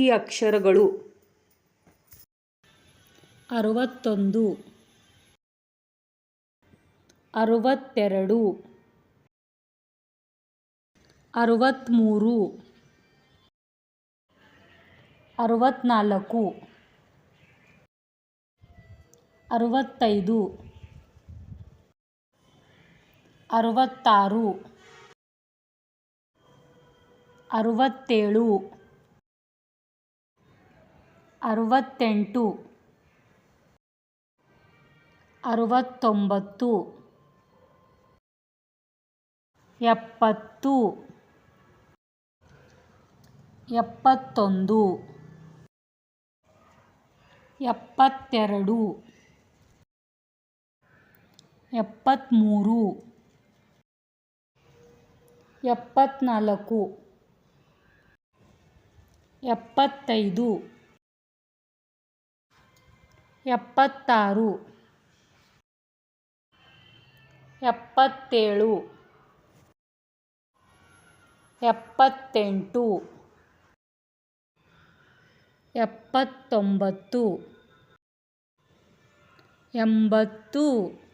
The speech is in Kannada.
ಈ ಅಕ್ಷರಗಳು 61 62 63 64 65 66 67 68 69 70 71 72 73 74 75 76 77 78 79 80